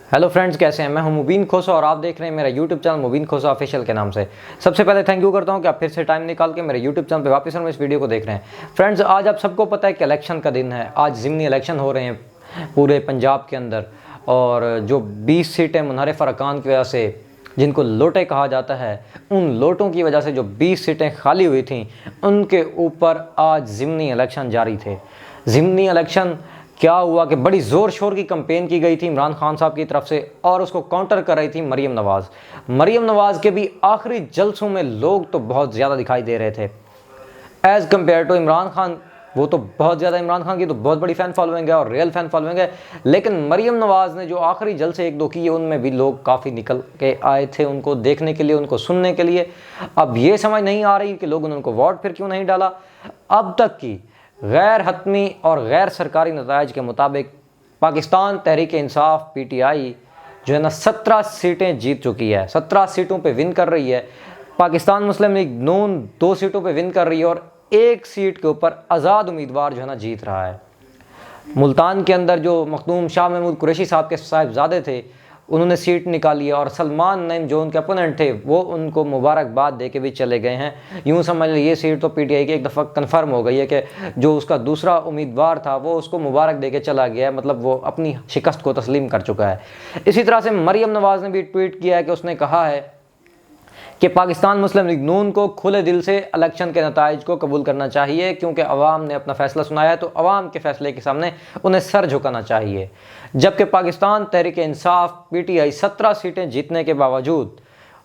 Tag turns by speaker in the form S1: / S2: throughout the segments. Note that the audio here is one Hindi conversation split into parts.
S1: हेलो फ्रेंड्स, कैसे हैं। मैं हूं मुबीन खोसा और आप देख रहे हैं मेरा यूट्यूब चैनल मुबीन खोसा ऑफिशियल के नाम से। सबसे पहले थैंक यू करता हूं कि आप फिर से टाइम निकाल के मेरे यूट्यूब चैनल पे वापस हम इस वीडियो को देख रहे हैं। फ्रेंड्स, आज आप सबको पता है कि इलेक्शन का दिन है। आज ज़िमनी इलेक्शन हो रहे हैं पूरे पंजाब के अंदर, और जो 20 सीटें मुनहरिफ अरकान की वजह से, जिनको लोटे कहा जाता है, उन लोटों की वजह से जो 20 सीटें खाली हुई थीं, उनके ऊपर आज ज़िमनी इलेक्शन जारी थे। ज़िमनी इलेक्शन क्या हुआ कि बड़ी ज़ोर शोर की कंपेन की गई थी इमरान खान साहब की तरफ से, और उसको काउंटर कर रही थी मरीम नवाज़। मरीम नवाज़ के भी आखिरी जलसों में लोग तो बहुत ज़्यादा दिखाई दे रहे थे as compare to Imran Khan. वो तो बहुत ज़्यादा, इमरान खान की तो बहुत बड़ी फ़ैन फॉलोइंग है और रियल फ़ैन फॉलोइंग है, लेकिन मरीम नवाज़ ने जो आखिरी जलसे एक दो किए, उनमें भी लोग काफ़ी निकल के आए थे उनको देखने के लिए, उनको सुनने के लिए। अब ये समझ नहीं आ रही कि लोगों ने उनको वोट फिर क्यों नहीं डाला। अब तक की गैर हतमी और गैर सरकारी नताइज के मुताबिक पाकिस्तान तहरीक इंसाफ PTI जो है ना 17 सीटें जीत चुकी है, 17 सीटों पे विन कर रही है। पाकिस्तान मुस्लिम लीग नून 2 सीटों पे विन कर रही है, और 1 सीट के ऊपर आज़ाद उम्मीदवार जो है ना जीत रहा है। मुल्तान के अंदर जो मखदूम शाह महमूद कुरैशी साहब के साहिबजादे थे, उन्होंने सीट निकाली है, और सलमान नईम जो उनके अपोनेंट थे, वो उनको मुबारकबाद दे के भी चले गए हैं। यूँ समझ लीजिए ये सीट तो PTI की एक दफ़ा कन्फर्म हो गई है कि जो उसका दूसरा उम्मीदवार था वो उसको मुबारक दे के चला गया है, मतलब वो अपनी शिकस्त को तस्लीम कर चुका है। इसी तरह से मरीम नवाज़ ने भी ट्वीट किया है कि उसने कहा है कि पाकिस्तान मुस्लिम लीग नून को खुले दिल से इलेक्शन के नताइज को कबूल करना चाहिए, क्योंकि अवाम ने अपना फ़ैसला सुनाया है, तो अवाम के फ़ैसले के सामने उन्हें सर झुकाना चाहिए। जबकि पाकिस्तान तहरीक इंसाफ PTI 17 सीटें जीतने के बावजूद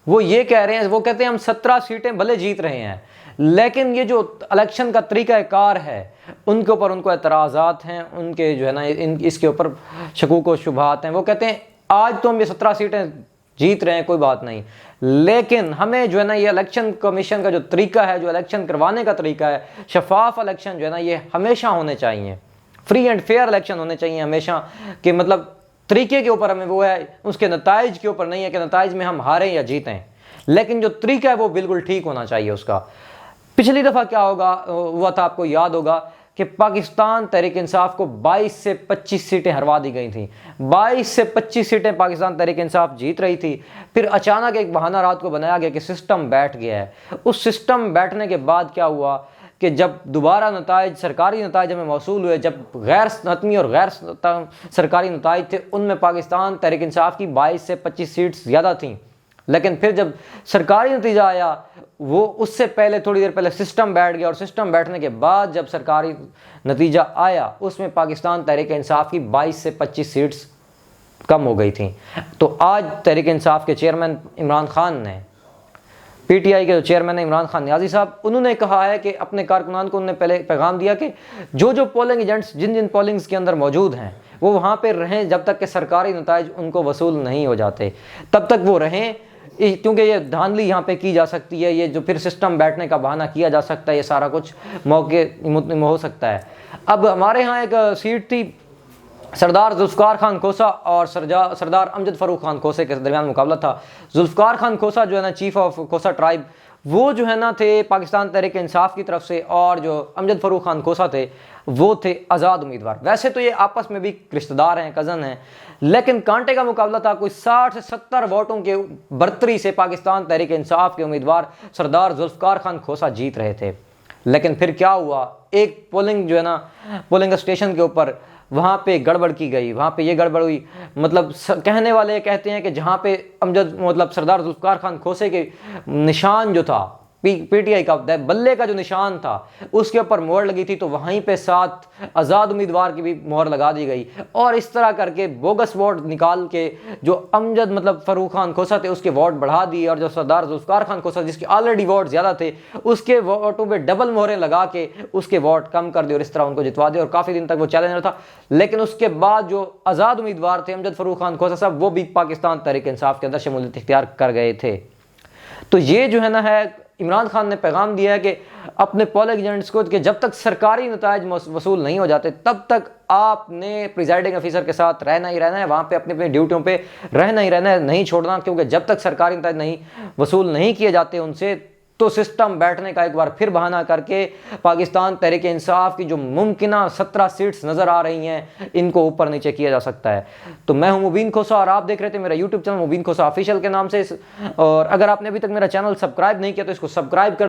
S1: वो ये कह रहे हैं, वो कहते हैं हम 17 सीटें भले जीत रहे हैं, लेकिन ये जो इलेक्शन का तरीक़ाकार है उनके ऊपर उनको एतराज़ात हैं, उनके जो है ना इसके ऊपर शकूक व शुबहात हैं। वो कहते हैं आज तो हम ये 17 सीटें जीत रहे हैं, कोई बात नहीं, लेकिन हमें जो है ना ये इलेक्शन कमीशन का जो तरीका है, जो इलेक्शन करवाने का तरीका है, शफाफ इलेक्शन जो है ना ये हमेशा होने चाहिए, फ्री एंड फेयर इलेक्शन होने चाहिए हमेशा, कि मतलब तरीके के ऊपर हमें वो है, उसके नताइज के ऊपर नहीं है कि नताइज में हम हारें या जीतें, लेकिन जो तरीका है वो बिल्कुल ठीक होना चाहिए उसका। पिछली दफ़ा क्या हुआ था, आपको याद होगा कि पाकिस्तान तहरीक इंसाफ को 22 से 25 सीटें हरवा दी गई थी। 22 से 25 सीटें पाकिस्तान तहरीक इंसाफ जीत रही थी। फिर अचानक एक बहाना रात को बनाया गया कि सिस्टम बैठ गया है। उस सिस्टम बैठने के बाद क्या हुआ कि जब दोबारा नताइज, सरकारी नताइज हमें मौसूल हुए, जब गैर हतमी और गैर सरकारी नताइज थे, उनमें पाकिस्तान तहरीक इंसाफ की 22 से 25 सीट्स ज़्यादा थीं। लेकिन फिर जब सरकारी नतीजा आया, वो उससे पहले, थोड़ी देर पहले सिस्टम बैठ गया, और सिस्टम बैठने के बाद जब सरकारी नतीजा आया, उसमें पाकिस्तान तहरीक इंसाफ की 22 से 25 सीट्स कम हो गई थी। तो आज तहरीक इंसाफ के चेयरमैन इमरान खान ने, PTI के जो चेयरमैन है इमरान खान नियाजी साहब, उन्होंने कहा है कि अपने कारकुनान को उन्होंने पहले पैगाम दिया कि जो जो पोलिंग एजेंट्स जिन जिन पोलिंग्स के अंदर मौजूद हैं वो वहाँ पर रहें, जब तक कि सरकारी नताइज उनको वसूल नहीं हो जाते तब तक वो रहें, क्योंकि ये धांधली यहाँ पे की जा सकती है, ये जो फिर सिस्टम बैठने का बहाना किया जा सकता है, ये सारा कुछ मौके में हो सकता है। अब हमारे यहाँ एक सीट थी, सरदार जुल्फ़िकार खान खोसा और सरदार अमजद फ़ारूक खान खोसे के दरमियान मुकाबला था। जुल्फ़िकार खान खोसा जो है ना चीफ ऑफ खोसा ट्राइब, वो जो है ना थे पाकिस्तान तहरीक इंसाफ की तरफ से, और जो अमजद फ़ारूक खान खोसा थे वो थे आज़ाद उम्मीदवार। वैसे तो ये आपस में भी रिश्तेदार हैं, कज़न हैं, लेकिन कांटे का मुकाबला था। कोई 60 से 70 वोटों के बर्तरी से पाकिस्तान तहरीक इंसाफ के उम्मीदवार सरदार जुल्फ़िकार खान खोसा जीत रहे थे। लेकिन फिर क्या हुआ, एक पोलिंग जो है ना, पोलिंग स्टेशन के ऊपर वहाँ पे गड़बड़ की गई, वहाँ पे ये गड़बड़ हुई, मतलब कहने वाले कहते हैं कि जहाँ पे अमजद, मतलब सरदार जुल्फ़िकार खान खोसे के निशान जो था, PTI का बल्ले का जो निशान था, उसके ऊपर मोहर लगी थी, तो वहीं पे साथ आज़ाद उम्मीदवार की भी मोहर लगा दी गई, और इस तरह करके बोगस वोट निकाल के जो अमजद मतलब फ़ारूक खान खोसा थे उसके वोट बढ़ा दिए, और जो सरदार जुल्फ़िकार खान खोसा जिसके ऑलरेडी वोट ज़्यादा थे उसके वोटों पे डबल मोहरें लगा के उसके वोट कम कर दिए, और इस तरह उनको जितवा दिया, और काफ़ी दिन तक वो चैलेंजर था। लेकिन उसके बाद जो आज़ाद उम्मीदवार थे अमजद फ़ारूक खान खोसा साहब, वो भी पाकिस्तान तहरीक इंसाफ के अंदर शमूलियत इख्तियार कर गए थे। तो ये जो है ना है, इमरान खान ने पैगाम दिया है कि अपने पोलिंग एजेंट्स को कि जब तक सरकारी नताइज वसूल नहीं हो जाते तब तक आपने प्रिजाइडिंग ऑफिसर के साथ रहना ही रहना है, वहाँ पे अपनी अपनी ड्यूटियों पे रहना ही रहना है, नहीं छोड़ना, क्योंकि जब तक सरकारी नताइज नहीं वसूल नहीं किए जाते उनसे, तो सिस्टम बैठने का एक बार फिर बहाना करके पाकिस्तान तहरीक इंसाफ की जो मुमकिन 17 सीट्स नजर आ रही हैं इनको ऊपर नीचे किया जा सकता है। तो मैं हूं मुबीन खोसा और आप देख रहे थे मेरा यूट्यूब चैनल मुबीन खोसा ऑफिशियल के नाम से। और अगर आपने अभी तक मेरा चैनल सब्सक्राइब नहीं किया तो इसको सब्सक्राइब कर